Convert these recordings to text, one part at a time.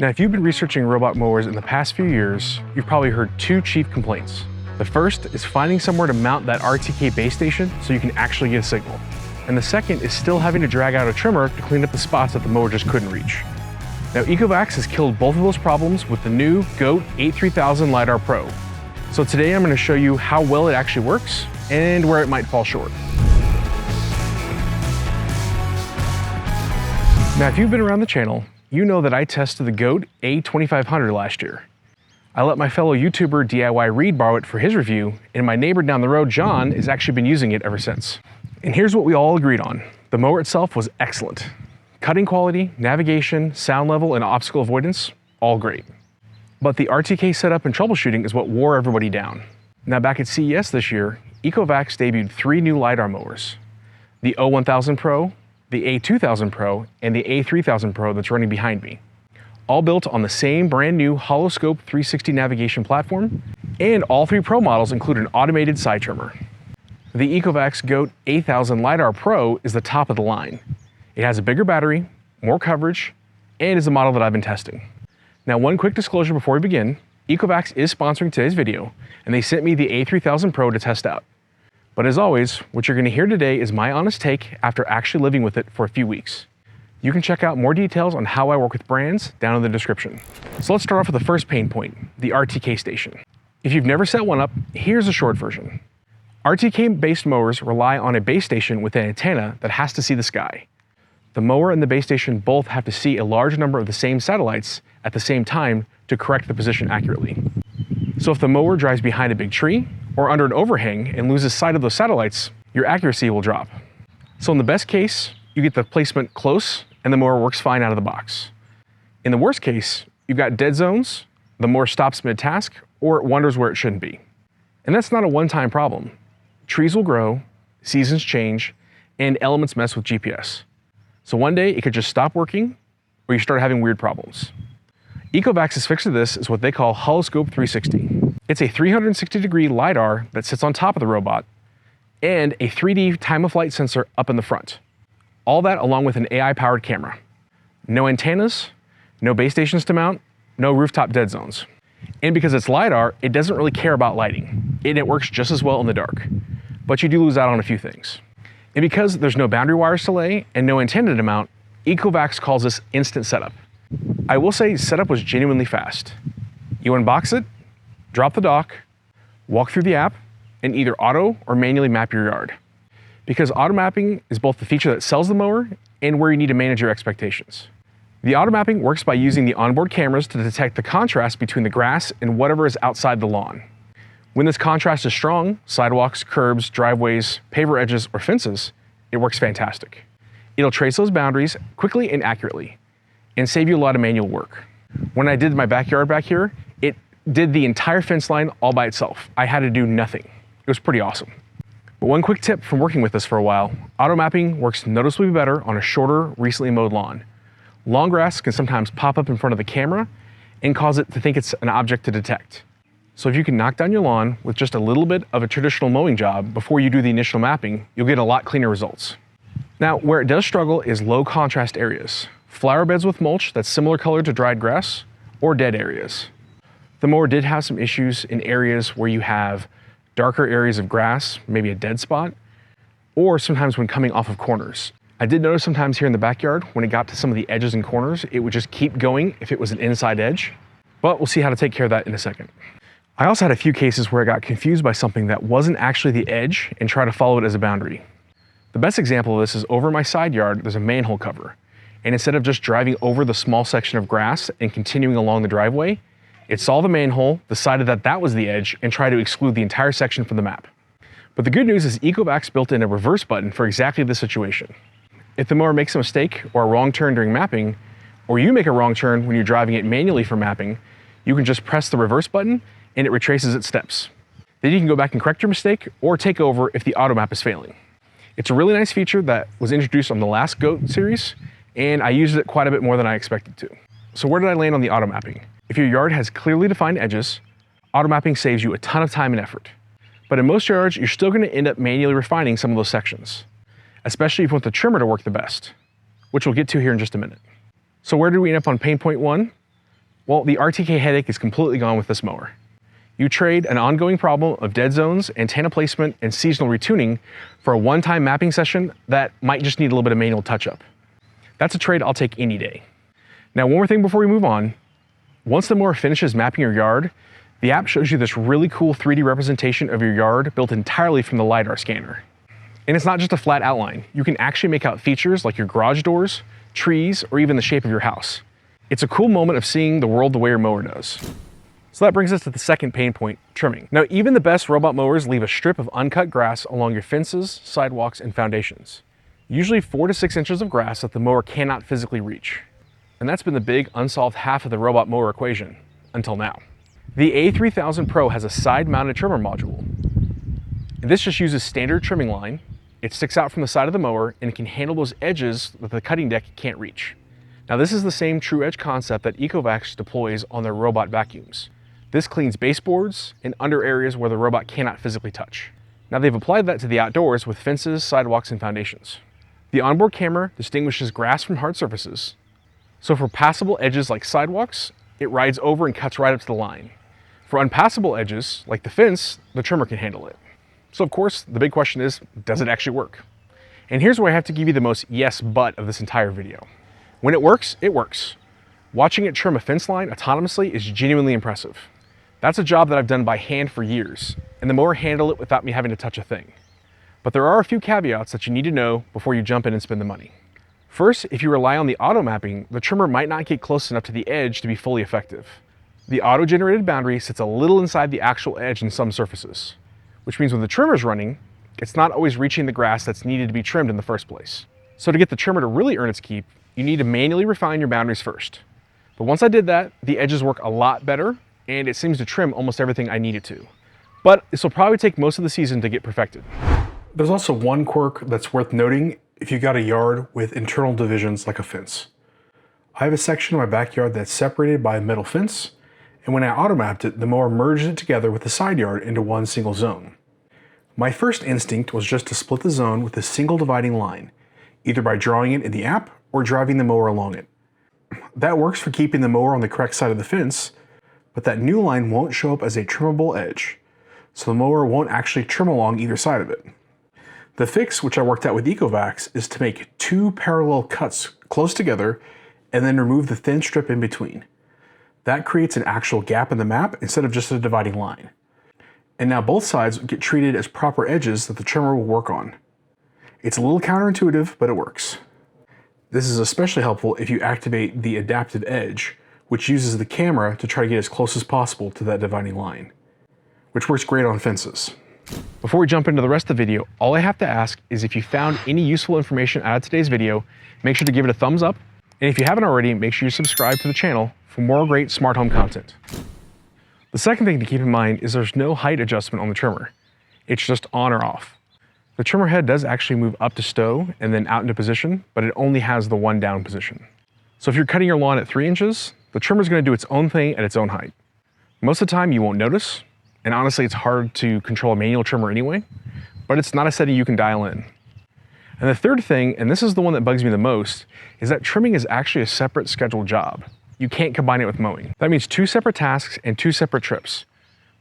Now, if you've been researching robot mowers in the past few years, you've probably heard two chief complaints. The first is finding somewhere to mount that RTK base station so you can actually get a signal. And the second is still having to drag out a trimmer to clean up the spots that the mower just couldn't reach. Now, Ecovacs has killed both of those problems with the new GOAT A3000 LiDAR Pro. So today I'm going to show you how well it actually works and where it might fall short. Now, if you've been around the channel, you know that I tested the GOAT A2500 last year. I let my fellow YouTuber DIY Reed borrow it for his review, and my neighbor down the road, John, has actually been using it ever since. And here's what we all agreed on. The mower itself was excellent. Cutting quality, navigation, sound level, and obstacle avoidance, all great. But the RTK setup and troubleshooting is what wore everybody down. Now, back at CES this year, Ecovacs debuted 3 new LiDAR mowers. The O1000 Pro, the A2000 Pro, and the A3000 Pro that's running behind me. All built on the same brand new HoloScope 360 navigation platform, and all 3 Pro models include an automated side trimmer. The Ecovacs GOAT A3000 LiDAR Pro is the top of the line. It has a bigger battery, more coverage, and is the model that I've been testing. Now, one quick disclosure before we begin, Ecovacs is sponsoring today's video, and they sent me the A3000 Pro to test out. But as always, what you're going to hear today is my honest take after actually living with it for a few weeks. You can check out more details on how I work with brands down in the description. So let's start off with the first pain point, the RTK station. If you've never set one up, here's a short version. RTK-based mowers rely on a base station with an antenna that has to see the sky. The mower and the base station both have to see a large number of the same satellites at the same time to correct the position accurately. So if the mower drives behind a big tree or under an overhang and loses sight of those satellites, your accuracy will drop. So in the best case, you get the placement close and the mower works fine out of the box. In the worst case, you've got dead zones, the mower stops mid-task, or it wanders where it shouldn't be. And that's not a one-time problem. Trees will grow, seasons change, and elements mess with GPS. So one day it could just stop working, or you start having weird problems. Ecovacs' fix to this is what they call HoloScope 360. It's a 360-degree LiDAR that sits on top of the robot, and a 3D time-of-flight sensor up in the front. All that along with an AI-powered camera. No antennas, no base stations to mount, no rooftop dead zones. And because it's LiDAR, it doesn't really care about lighting, and it works just as well in the dark. But you do lose out on a few things. And because there's no boundary wires to lay and no antenna to mount, Ecovacs calls this instant setup. I will say setup was genuinely fast. You unbox it, drop the dock, walk through the app, and either auto or manually map your yard. Because auto mapping is both the feature that sells the mower and where you need to manage your expectations. The auto mapping works by using the onboard cameras to detect the contrast between the grass and whatever is outside the lawn. When this contrast is strong, sidewalks, curbs, driveways, paver edges, or fences, it works fantastic. It'll trace those boundaries quickly and accurately, and save you a lot of manual work. When I did my backyard back here, it did the entire fence line all by itself. I had to do nothing. It was pretty awesome. But one quick tip from working with this for a while, auto mapping works noticeably better on a shorter, recently mowed lawn. Long grass can sometimes pop up in front of the camera and cause it to think it's an object to detect. So if you can knock down your lawn with just a little bit of a traditional mowing job before you do the initial mapping, you'll get a lot cleaner results. Now, where it does struggle is low contrast areas. Flower beds with mulch that's similar color to dried grass, or dead areas. The mower did have some issues in areas where you have darker areas of grass, maybe a dead spot, or sometimes when coming off of corners. I did notice sometimes here in the backyard, when it got to some of the edges and corners, it would just keep going if it was an inside edge, but we'll see how to take care of that in a second. I also had a few cases where I got confused by something that wasn't actually the edge and tried to follow it as a boundary. The best example of this is over my side yard, there's a manhole cover. And instead of just driving over the small section of grass and continuing along the driveway, it saw the manhole, decided that that was the edge, and tried to exclude the entire section from the map. But the good news is Ecovacs built in a reverse button for exactly this situation. If the mower makes a mistake or a wrong turn during mapping, or you make a wrong turn when you're driving it manually for mapping, you can just press the reverse button and it retraces its steps. Then you can go back and correct your mistake or take over if the auto map is failing. It's a really nice feature that was introduced on the last GOAT series, and I used it quite a bit more than I expected to. So where did I land on the auto mapping? If your yard has clearly defined edges, auto mapping saves you a ton of time and effort. But in most yards, you're still going to end up manually refining some of those sections, especially if you want the trimmer to work the best, which we'll get to here in just a minute. So where did we end up on pain point 1? Well, the RTK headache is completely gone with this mower. You trade an ongoing problem of dead zones, antenna placement, and seasonal retuning for a one-time mapping session that might just need a little bit of manual touch-up. That's a trade I'll take any day. Now, one more thing before we move on. Once the mower finishes mapping your yard, the app shows you this really cool 3D representation of your yard built entirely from the LiDAR scanner. And it's not just a flat outline. You can actually make out features like your garage doors, trees, or even the shape of your house. It's a cool moment of seeing the world the way your mower does. So that brings us to the second pain point, trimming. Now, even the best robot mowers leave a strip of uncut grass along your fences, sidewalks, and foundations. Usually 4 to 6 inches of grass that the mower cannot physically reach. And that's been the big unsolved half of the robot mower equation, until now. The A3000 Pro has a side-mounted trimmer module. And this just uses standard trimming line. It sticks out from the side of the mower and it can handle those edges that the cutting deck can't reach. Now, this is the same true edge concept that Ecovacs deploys on their robot vacuums. This cleans baseboards and under areas where the robot cannot physically touch. Now, they've applied that to the outdoors with fences, sidewalks, and foundations. The onboard camera distinguishes grass from hard surfaces. So for passable edges like sidewalks, it rides over and cuts right up to the line. For unpassable edges, like the fence, the trimmer can handle it. So of course, the big question is, does it actually work? And here's where I have to give you the most yes but of this entire video. When it works, it works. Watching it trim a fence line autonomously is genuinely impressive. That's a job that I've done by hand for years, and the mower handled it without me having to touch a thing. But there are a few caveats that you need to know before you jump in and spend the money. First, if you rely on the auto mapping, the trimmer might not get close enough to the edge to be fully effective. The auto-generated boundary sits a little inside the actual edge in some surfaces, which means when the trimmer's running, it's not always reaching the grass that's needed to be trimmed in the first place. So to get the trimmer to really earn its keep, you need to manually refine your boundaries first. But once I did that, the edges work a lot better, and it seems to trim almost everything I need it to. But this will probably take most of the season to get perfected. There's also one quirk that's worth noting if you got a yard with internal divisions like a fence. I have a section of my backyard that's separated by a metal fence, and when I auto-mapped it, the mower merged it together with the side yard into one single zone. My first instinct was just to split the zone with a single dividing line, either by drawing it in the app or driving the mower along it. That works for keeping the mower on the correct side of the fence, but that new line won't show up as a trimmable edge, so the mower won't actually trim along either side of it. The fix, which I worked out with Ecovacs, is to make 2 parallel cuts close together and then remove the thin strip in between. That creates an actual gap in the map instead of just a dividing line. And now both sides get treated as proper edges that the trimmer will work on. It's a little counterintuitive, but it works. This is especially helpful if you activate the adaptive edge, which uses the camera to try to get as close as possible to that dividing line, which works great on fences. Before we jump into the rest of the video, all I have to ask is if you found any useful information out of today's video, make sure to give it a thumbs up. And if you haven't already, make sure you subscribe to the channel for more great smart home content. The second thing to keep in mind is there's no height adjustment on the trimmer. It's just on or off. The trimmer head does actually move up to stow and then out into position, but it only has the one down position. So if you're cutting your lawn at 3 inches, the trimmer is going to do its own thing at its own height. Most of the time you won't notice, and honestly it's hard to control a manual trimmer anyway, but it's not a setting you can dial in. And the third thing, and this is the one that bugs me the most, is that trimming is actually a separate scheduled job. You can't combine it with mowing. That means 2 separate tasks and 2 separate trips,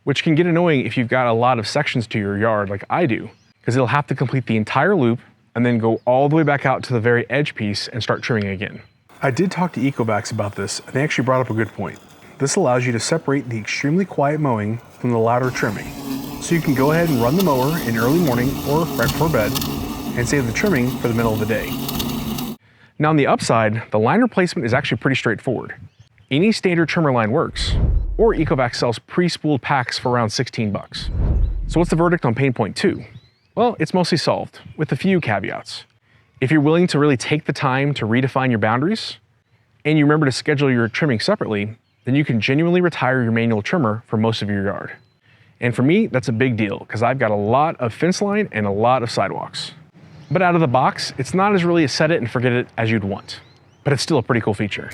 which can get annoying if you've got a lot of sections to your yard like I do, because it'll have to complete the entire loop and then go all the way back out to the very edge piece and start trimming again. I did talk to Ecovacs about this, and they actually brought up a good point. This allows you to separate the extremely quiet mowing from the louder trimming. So you can go ahead and run the mower in early morning or right before bed and save the trimming for the middle of the day. Now on the upside, the line replacement is actually pretty straightforward. Any standard trimmer line works, or Ecovacs sells pre-spooled packs for around 16 bucks. So what's the verdict on pain point 2? Well, it's mostly solved, with a few caveats. If you're willing to really take the time to redefine your boundaries, and you remember to schedule your trimming separately, then you can genuinely retire your manual trimmer for most of your yard. And for me, that's a big deal, because I've got a lot of fence line and a lot of sidewalks. But out of the box, it's not as really a set it and forget it as you'd want, but it's still a pretty cool feature.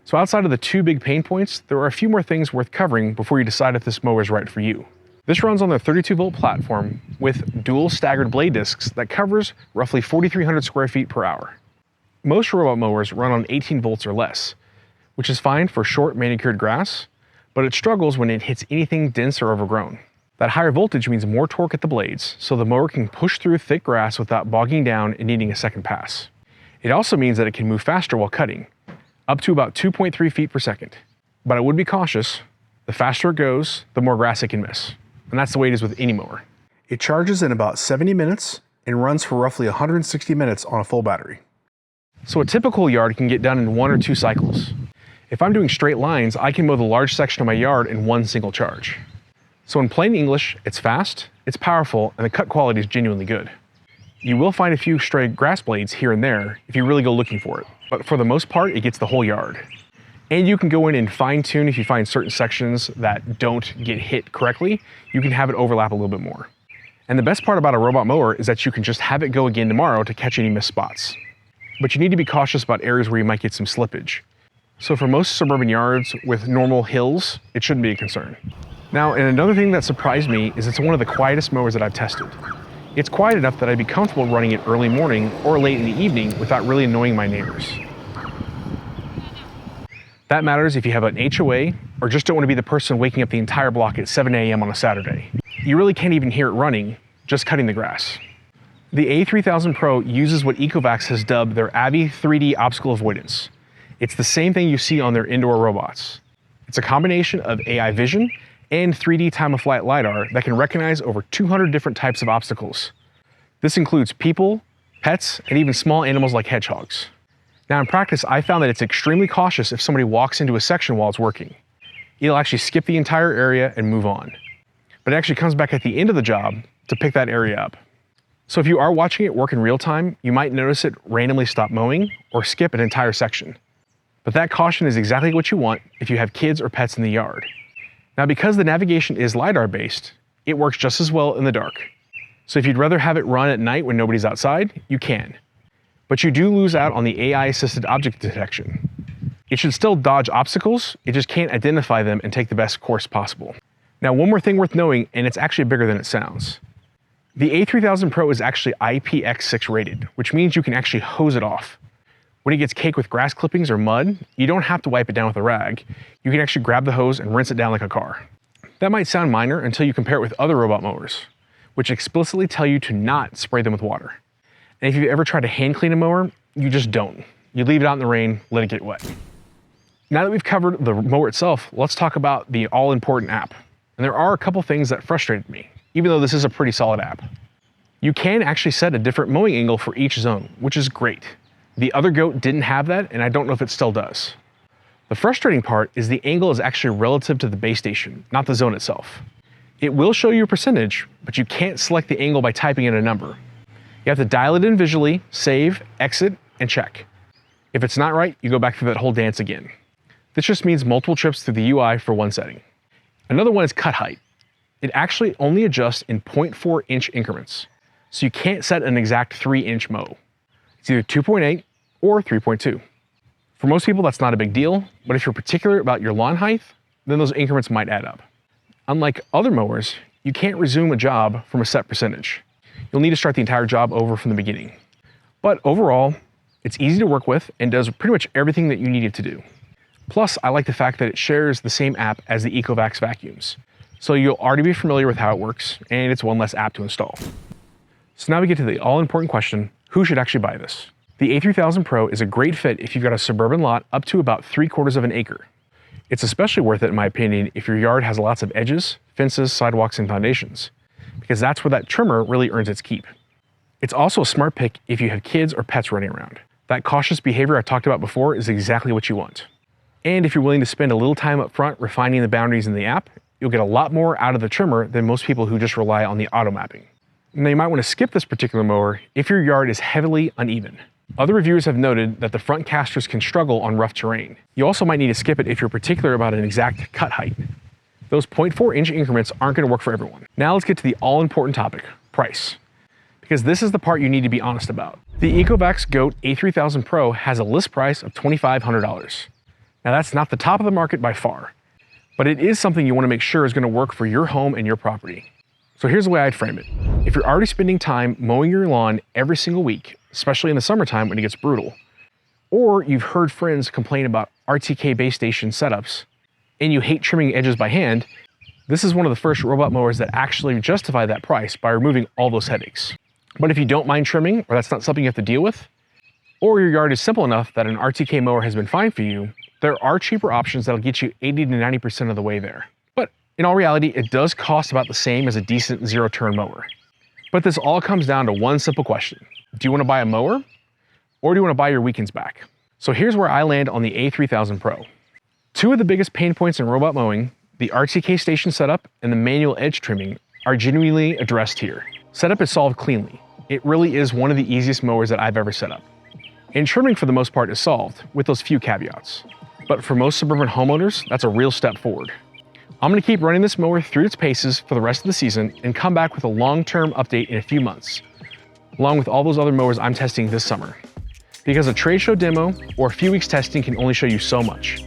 So outside of the 2 big pain points, there are a few more things worth covering before you decide if this mower is right for you. This runs on their 32-volt platform with dual staggered blade discs that covers roughly 4,300 square feet per hour. Most robot mowers run on 18 volts or less, which is fine for short manicured grass, but it struggles when it hits anything dense or overgrown. That higher voltage means more torque at the blades, so the mower can push through thick grass without bogging down and needing a second pass. It also means that it can move faster while cutting, up to about 2.3 feet per second. But I would be cautious. The faster it goes, the more grass it can miss. And that's the way it is with any mower. It charges in about 70 minutes and runs for roughly 160 minutes on a full battery. So a typical yard can get done in 1 or 2 cycles. If I'm doing straight lines, I can mow the large section of my yard in one single charge. So in plain English, it's fast, it's powerful, and the cut quality is genuinely good. You will find a few stray grass blades here and there if you really go looking for it, but for the most part, it gets the whole yard. And you can go in and fine tune if you find certain sections that don't get hit correctly, you can have it overlap a little bit more. And the best part about a robot mower is that you can just have it go again tomorrow to catch any missed spots. But you need to be cautious about areas where you might get some slippage. So for most suburban yards with normal hills, it shouldn't be a concern. Now, and another thing that surprised me is it's one of the quietest mowers that I've tested. It's quiet enough that I'd be comfortable running it early morning or late in the evening without really annoying my neighbors. That matters if you have an HOA or just don't want to be the person waking up the entire block at 7 a.m. on a Saturday. You really can't even hear it running, just cutting the grass. The A3000 Pro uses what Ecovacs has dubbed their AVI 3D obstacle avoidance. It's the same thing you see on their indoor robots. It's a combination of AI vision and 3D time-of-flight LiDAR that can recognize over 200 different types of obstacles. This includes people, pets, and even small animals like hedgehogs. Now in practice, I found that it's extremely cautious if somebody walks into a section while it's working. It'll actually skip the entire area and move on. But it actually comes back at the end of the job to pick that area up. So if you are watching it work in real time, you might notice it randomly stop mowing or skip an entire section. But that caution is exactly what you want if you have kids or pets in the yard. Now, because the navigation is LiDAR based, it works just as well in the dark. So if you'd rather have it run at night when nobody's outside, you can. But you do lose out on the AI assisted object detection. It should still dodge obstacles, it just can't identify them and take the best course possible. Now, one more thing worth knowing, and it's actually bigger than it sounds. The A3000 Pro is actually IPX6 rated, which means you can actually hose it off. When it gets caked with grass clippings or mud, you don't have to wipe it down with a rag. You can actually grab the hose and rinse it down like a car. That might sound minor until you compare it with other robot mowers, which explicitly tell you to not spray them with water. And if you've ever tried to hand clean a mower, you just don't. You leave it out in the rain, let it get wet. Now that we've covered the mower itself, let's talk about the all-important app. And there are a couple things that frustrated me, even though this is a pretty solid app. You can actually set a different mowing angle for each zone, which is great. The other GOAT didn't have that, and I don't know if it still does. The frustrating part is the angle is actually relative to the base station, not the zone itself. It will show you a percentage, but you can't select the angle by typing in a number. You have to dial it in visually, save, exit, and check. If it's not right, you go back through that whole dance again. This just means multiple trips through the UI for one setting. Another one is cut height. It actually only adjusts in 0.4 inch increments, so you can't set an exact 3-inch mow. It's either 2.8 or 3.2. For most people, that's not a big deal, but if you're particular about your lawn height, then those increments might add up. Unlike other mowers, you can't resume a job from a set percentage. You'll need to start the entire job over from the beginning. But overall, it's easy to work with and does pretty much everything that you need it to do. Plus, I like the fact that it shares the same app as the Ecovacs vacuums. So you'll already be familiar with how it works, and it's one less app to install. So now we get to the all-important question, who should actually buy this? The A3000 Pro is a great fit if you've got a suburban lot up to about 3/4 of an acre. It's especially worth it, in my opinion, if your yard has lots of edges, fences, sidewalks, and foundations, because that's where that trimmer really earns its keep. It's also a smart pick if you have kids or pets running around. That cautious behavior I talked about before is exactly what you want. And if you're willing to spend a little time up front refining the boundaries in the app, you'll get a lot more out of the trimmer than most people who just rely on the auto mapping. Now you might want to skip this particular mower if your yard is heavily uneven. Other reviewers have noted that the front casters can struggle on rough terrain. You also might need to skip it if you're particular about an exact cut height. Those 0.4 inch increments aren't going to work for everyone. Now let's get to the all-important topic, price. Because this is the part you need to be honest about. The Ecovacs GOAT A3000 Pro has a list price of $2,500. Now that's not the top of the market by far, but it is something you want to make sure is going to work for your home and your property. So here's the way I'd frame it. If you're already spending time mowing your lawn every single week, especially in the summertime when it gets brutal, Or you've heard friends complain about RTK base station setups and you hate trimming edges by hand, this is one of the first robot mowers that actually justify that price by removing all those headaches. But if you don't mind trimming, or that's not something you have to deal with, or your yard is simple enough that an RTK mower has been fine for you, there are cheaper options that'll get you 80 to 90% of the way there. But in all reality, it does cost about the same as a decent zero-turn mower. But this all comes down to one simple question. Do you want to buy a mower, or do you want to buy your weekends back? So here's where I land on the A3000 Pro. Two of the biggest pain points in robot mowing, the RTK station setup and the manual edge trimming, are genuinely addressed here. Setup is solved cleanly. It really is one of the easiest mowers that I've ever set up. And trimming for the most part is solved, with those few caveats. But for most suburban homeowners, that's a real step forward. I'm gonna keep running this mower through its paces for the rest of the season and come back with a long-term update in a few months, along with all those other mowers I'm testing this summer. Because a trade show demo or a few weeks testing can only show you so much.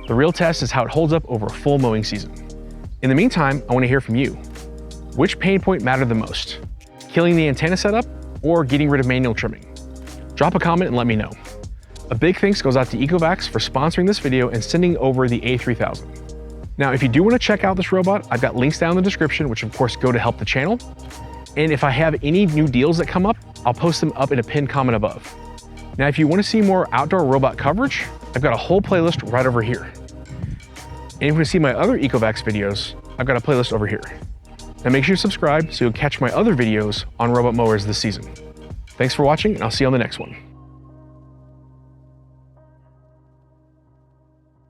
The real test is how it holds up over a full mowing season. In the meantime, I want to hear from you. Which pain point mattered the most? Killing the antenna setup or getting rid of manual trimming? Drop a comment and let me know. A big thanks goes out to Ecovacs for sponsoring this video and sending over the A3000. Now, if you do want to check out this robot, I've got links down in the description, which of course go to help the channel. And if I have any new deals that come up, I'll post them up in a pinned comment above. Now, if you want to see more outdoor robot coverage, I've got a whole playlist right over here. And if you want to see my other Ecovacs videos, I've got a playlist over here. Now make sure you subscribe so you'll catch my other videos on robot mowers this season. Thanks for watching, and I'll see you on the next one.